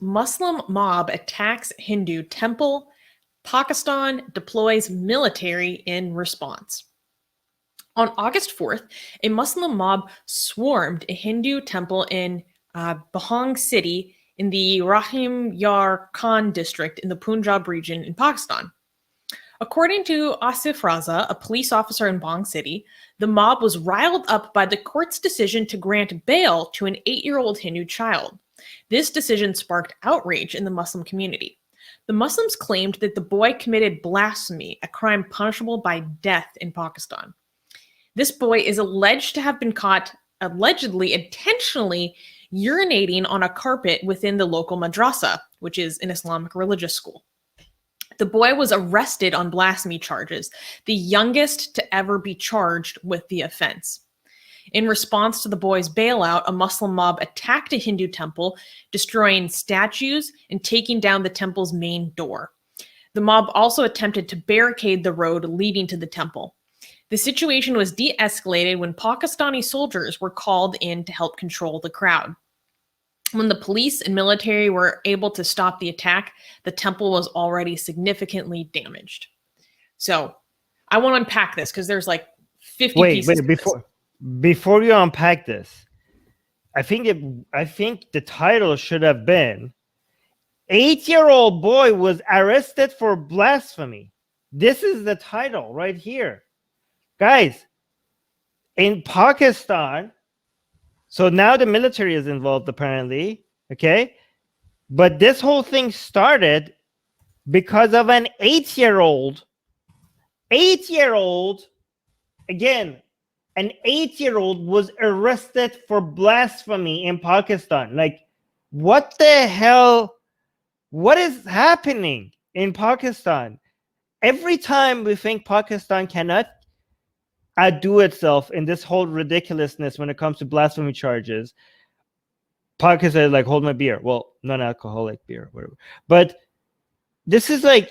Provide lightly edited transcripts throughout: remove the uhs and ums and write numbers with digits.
Muslim mob attacks Hindu temple. Pakistan deploys military in response. On August 4th, a Muslim mob swarmed a Hindu temple in Bhong City in the Rahim Yar Khan district in the Punjab region in Pakistan. According to Asif Raza, a police officer in Bhong City, the mob was riled up by the court's decision to grant bail to an 8-year-old Hindu child. This decision sparked outrage in the Muslim community. The Muslims claimed that the boy committed blasphemy, a crime punishable by death in Pakistan. This boy is alleged to have been caught, allegedly intentionally, urinating on a carpet within the local madrasa, which is an Islamic religious school. The boy was arrested on blasphemy charges, the youngest to ever be charged with the offense. In response to the boy's bailout, a Muslim mob attacked a Hindu temple, destroying statues and taking down the temple's main door. The mob also attempted to barricade the road leading to the temple. The situation was de-escalated when Pakistani soldiers were called in to help control the crowd. When the police and military were able to stop the attack, the temple was already significantly damaged. So I want to unpack this because there's like 50 pieces. Before you unpack this, I think the title should have been 8-year-old boy was arrested for blasphemy. This is the title right here. Guys, in Pakistan, so now the military is involved apparently, okay? But this whole thing started because of an 8-year-old, again, an 8-year-old was arrested for blasphemy in Pakistan. Like, what the hell? What is happening in Pakistan? Every time we think Pakistan cannot outdo itself in this whole ridiculousness when it comes to blasphemy charges, Pakistan is like, hold my beer. Well, non-alcoholic beer, whatever. But this is the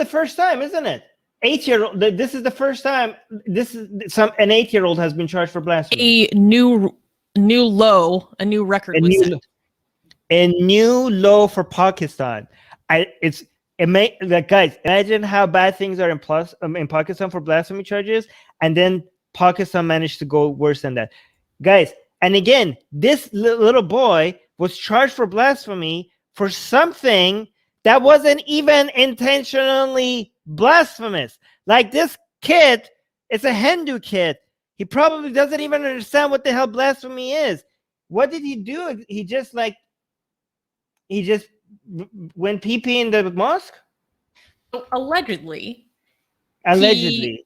first time, isn't it? 8-year-old. This is the first time. This is an 8-year-old has been charged for blasphemy. A new record was set. A new low for Pakistan. Guys, imagine how bad things are in Pakistan for blasphemy charges, and then Pakistan managed to go worse than that. Guys, and again, this little boy was charged for blasphemy for something that wasn't even intentionally blasphemous. Like, this kid, it's a Hindu kid. He probably doesn't even understand what the hell blasphemy is. What did he do? He just went pee-pee in the mosque? So allegedly, he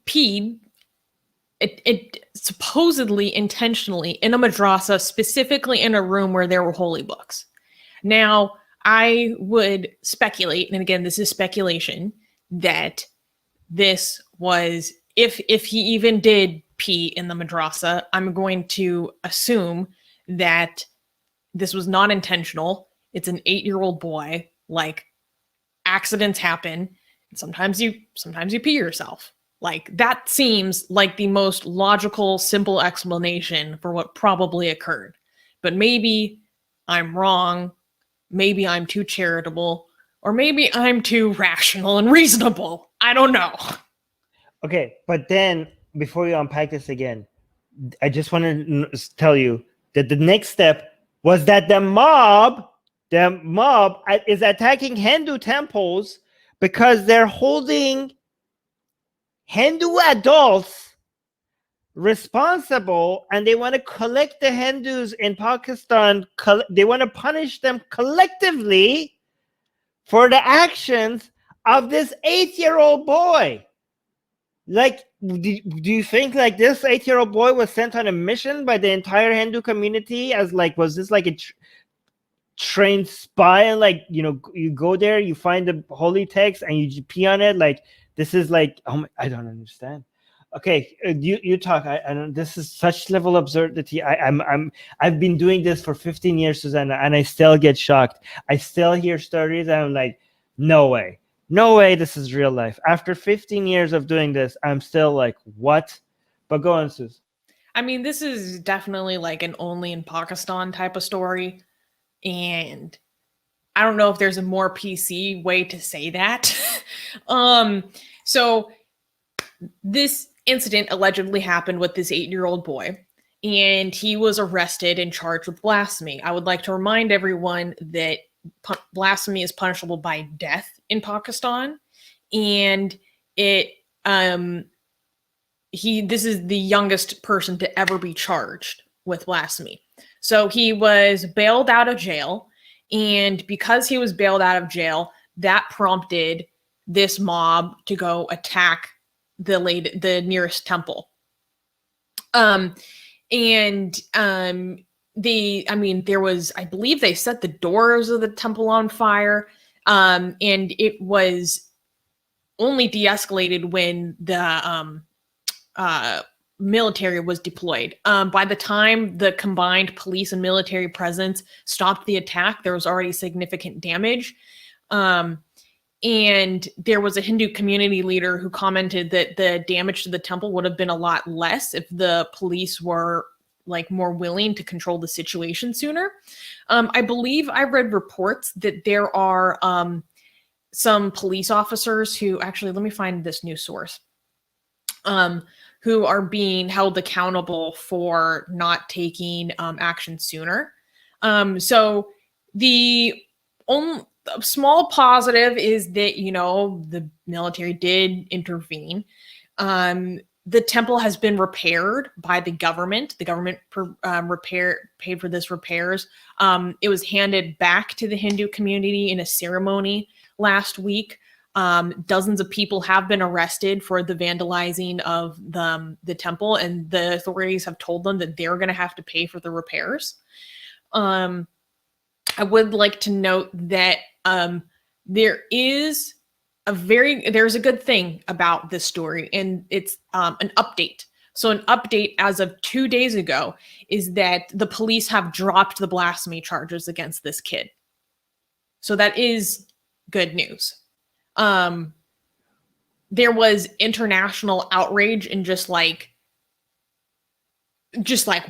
peed it supposedly intentionally in a madrasa, specifically in a room where there were holy books. Now, I would speculate, and again, this is speculation, that this was, if he even did pee in the madrasa, I'm going to assume that this was not intentional. It's an 8-year-old boy. Like, accidents happen. Sometimes you pee yourself. Like, that seems like the most logical, simple explanation for what probably occurred. But maybe I'm wrong. Maybe I'm too charitable, or maybe I'm too rational and reasonable. I don't know. Okay, but then before you unpack this again, I just want to tell you that the next step was that the mob is attacking Hindu temples because they're holding Hindu adults responsible, and they want to collect the Hindus in Pakistan. They want to punish them collectively for the actions of this 8-year-old boy. Like, do you think like this 8-year-old boy was sent on a mission by the entire Hindu community as like, was this like a trained spy? And like, you go there, you find the holy text and you pee on it. Like, this is like, I don't understand. Okay, you talk. I don't. This is such level of absurdity. I've been doing this for 15 years, Susanna, and I still get shocked. I still hear stories, and I'm like, no way, this is real life. After 15 years of doing this, I'm still like, what? But go on, Sus. I mean, this is definitely like an only in Pakistan type of story. And I don't know if there's a more PC way to say that. So this incident allegedly happened with this 8-year-old boy, and he was arrested and charged with blasphemy. I would like to remind everyone that blasphemy is punishable by death in Pakistan, and it this is the youngest person to ever be charged with blasphemy. So he was bailed out of jail, and because he was bailed out of jail, that prompted this mob to go attack the nearest temple. There was, I believe they set the doors of the temple on fire. And it was only de-escalated when the military was deployed. By the time the combined police and military presence stopped the attack, there was already significant damage. And there was a Hindu community leader who commented that the damage to the temple would have been a lot less if the police were like more willing to control the situation sooner. I believe I read reports that there are some police officers who, actually, let me find this news source, who are being held accountable for not taking action sooner. So the only small positive is that, you know, the military did intervene. The temple has been repaired by the government. The government paid for this repairs. It was handed back to the Hindu community in a ceremony last week. Dozens of people have been arrested for the vandalizing of the temple, and the authorities have told them that they're going to have to pay for the repairs. I would like to note that there's a good thing about this story, and it's an update. So an update as of 2 days ago is that the police have dropped the blasphemy charges against this kid. So that is good news. There was international outrage and just like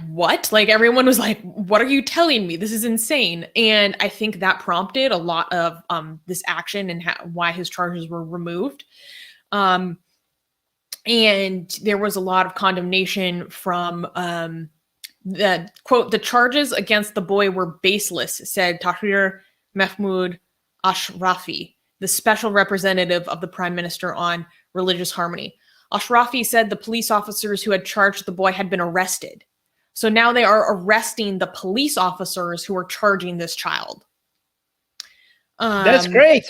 what? Like everyone was like, what are you telling me? This is insane. And I think that prompted a lot of this action and why his charges were removed. And there was a lot of condemnation from the quote, the charges against the boy were baseless, said Tahir Mahmood Ashrafi, the special representative of the Prime Minister on religious harmony. Ashrafi said the police officers who had charged the boy had been arrested. So now they are arresting the police officers who are charging this child. That's great.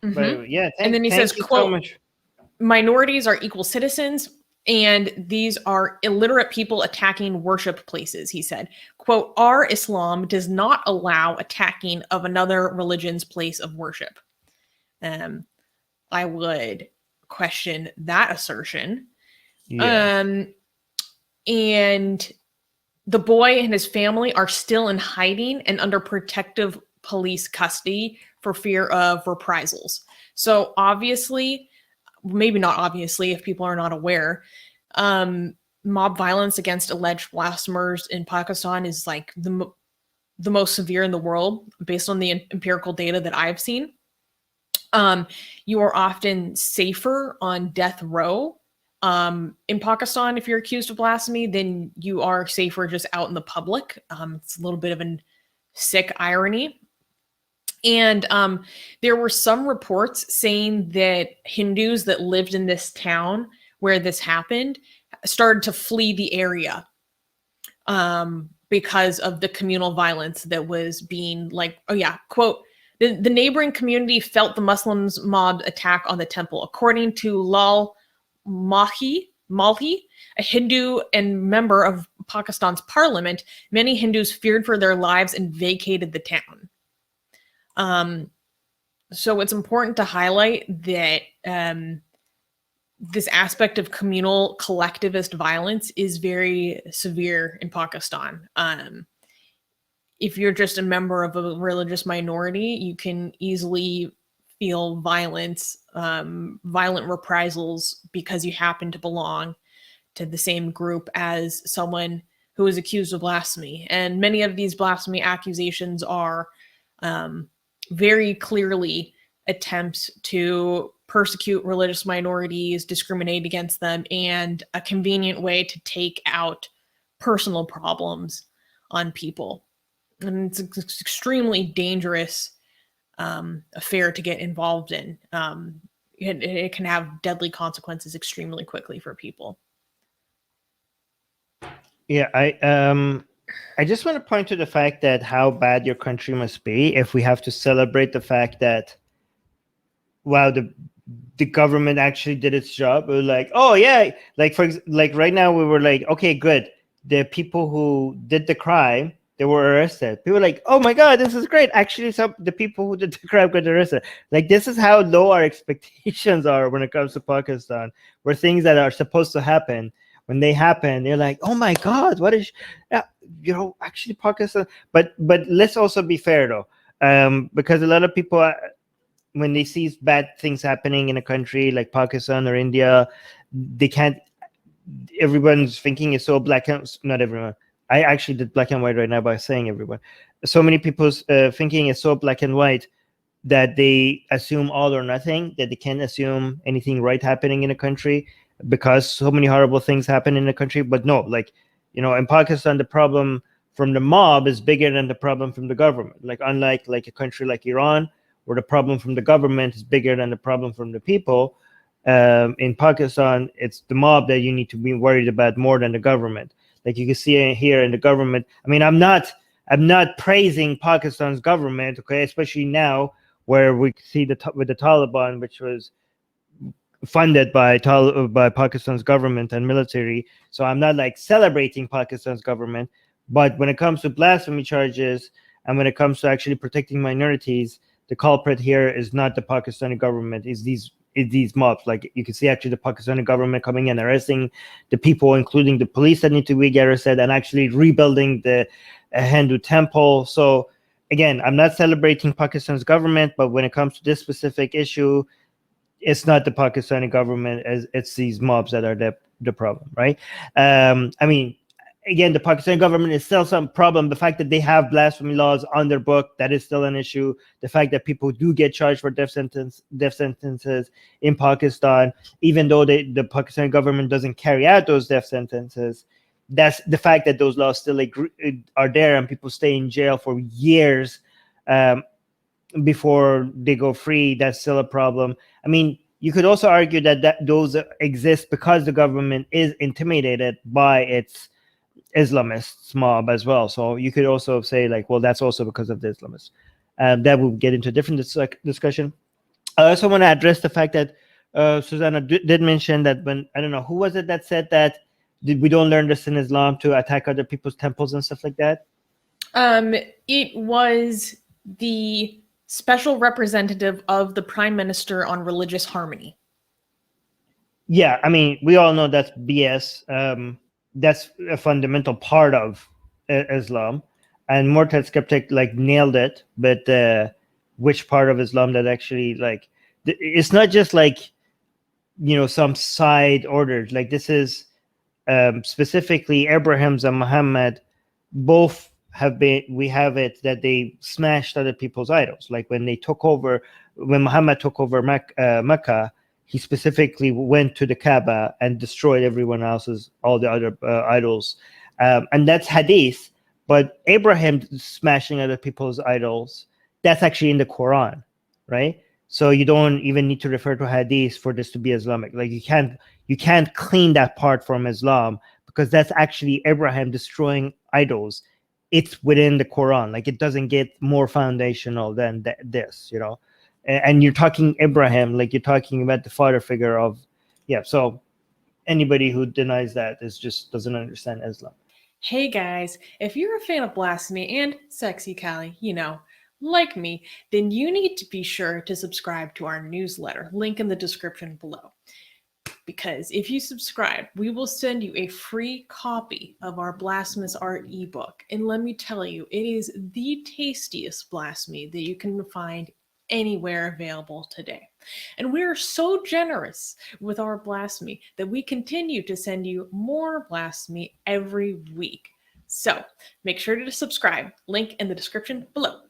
Mm-hmm. But yeah, and then he says, quote, so much. Minorities are equal citizens, and these are illiterate people attacking worship places, he said. Quote, our Islam does not allow attacking of another religion's place of worship. I would question that assertion. Yeah. And the boy and his family are still in hiding and under protective police custody for fear of reprisals. So obviously, maybe not obviously if people are not aware, mob violence against alleged blasphemers in Pakistan is like the most severe in the world based on the empirical data that I've seen. You are often safer on death row in Pakistan if you're accused of blasphemy than you are safer just out in the public. It's a little bit of a sick irony. And there were some reports saying that Hindus that lived in this town where this happened started to flee the area because of the communal violence that was being like, oh yeah, quote, the neighboring community felt the Muslims mob attack on the temple. According to Lal Malhi, a Hindu and member of Pakistan's parliament, many Hindus feared for their lives and vacated the town. So it's important to highlight that this aspect of communal collectivist violence is very severe in Pakistan. If you're just a member of a religious minority, you can easily feel violent reprisals because you happen to belong to the same group as someone who is accused of blasphemy. And many of these blasphemy accusations are very clearly attempts to persecute religious minorities, discriminate against them, and a convenient way to take out personal problems on people. And it's an extremely dangerous affair to get involved in. It can have deadly consequences extremely quickly for people. Yeah, I just want to point to the fact that how bad your country must be if we have to celebrate the fact that, wow, the government actually did its job. We're like, oh yeah, like like right now we were like, okay, good. The people who did the crime, they were arrested. People were like, oh my god, this is great. Actually, the people who did the crime got arrested. Like, this is how low our expectations are when it comes to Pakistan, where things that are supposed to happen, when they happen, they're like, oh my god, what is, actually Pakistan. But let's also be fair though, because a lot of people, when they see bad things happening in a country like Pakistan or India, they can't. Everyone's thinking is so black and not everyone. I actually did black and white right now by saying everyone. So many people's thinking is so black and white that they assume all or nothing, that they can't assume anything right happening in a country because so many horrible things happen in the country. But no, like, in Pakistan, the problem from the mob is bigger than the problem from the government. Like, unlike like a country like Iran, where the problem from the government is bigger than the problem from the people, in Pakistan, it's the mob that you need to be worried about more than the government. Like you can see here in the government. I mean, I'm not praising Pakistan's government, okay, especially now where we see with the Taliban, which was funded by Pakistan's government and military. So I'm not like celebrating Pakistan's government, but when it comes to blasphemy charges and when it comes to actually protecting minorities, the culprit here is not the Pakistani government, is these mobs. Like you can see actually the Pakistani government coming and arresting the people, including the police that need to be arrested, and actually rebuilding the Hindu temple. So again, I'm not celebrating Pakistan's government, but when it comes to this specific issue, it's not the Pakistani government, as it's these mobs that are the problem, right? I mean, again, the Pakistani government is still some problem. The fact that they have blasphemy laws on their book, that is still an issue. The fact that people do get charged for death sentences in Pakistan, even though the Pakistani government doesn't carry out those death sentences, that's the fact that those laws still are there and people stay in jail for years before they go free. That's still a problem. I mean, you could also argue that those exist because the government is intimidated by its Islamists mob as well. So you could also say like, well, that's also because of the Islamists. That will get into a different discussion. I also want to address the fact that Susanna did mention that when, I don't know, who was it that said that we don't learn this in Islam to attack other people's temples and stuff like that? It was the special representative of the Prime Minister on religious harmony. Yeah, I mean, we all know that's BS. That's a fundamental part of Islam, and Mortal Skeptic like nailed it. But which part of Islam that actually like it's not just like some side orders. Like this is specifically Abraham's and Muhammad both we have it that they smashed other people's idols. Like when Muhammad took over Mecca, he specifically went to the Kaaba and destroyed all the other idols. And that's hadith. But Abraham smashing other people's idols, that's actually in the Quran, right? So you don't even need to refer to hadith for this to be Islamic. Like you can't clean that part from Islam because that's actually Abraham destroying idols. It's within the Quran. Like it doesn't get more foundational than this, And you're talking Abraham, like you're talking about the father figure of, yeah. So anybody who denies that just doesn't understand Islam. Hey guys, if you're a fan of Blasphemy and Sexy Callie, like me, then you need to be sure to subscribe to our newsletter, link in the description below. Because if you subscribe, we will send you a free copy of our Blasphemous Art ebook. And let me tell you, it is the tastiest blasphemy that you can find anywhere available today. And we are so generous with our Blasphemy that we continue to send you more Blasphemy every week. So make sure to subscribe. Link in the description below.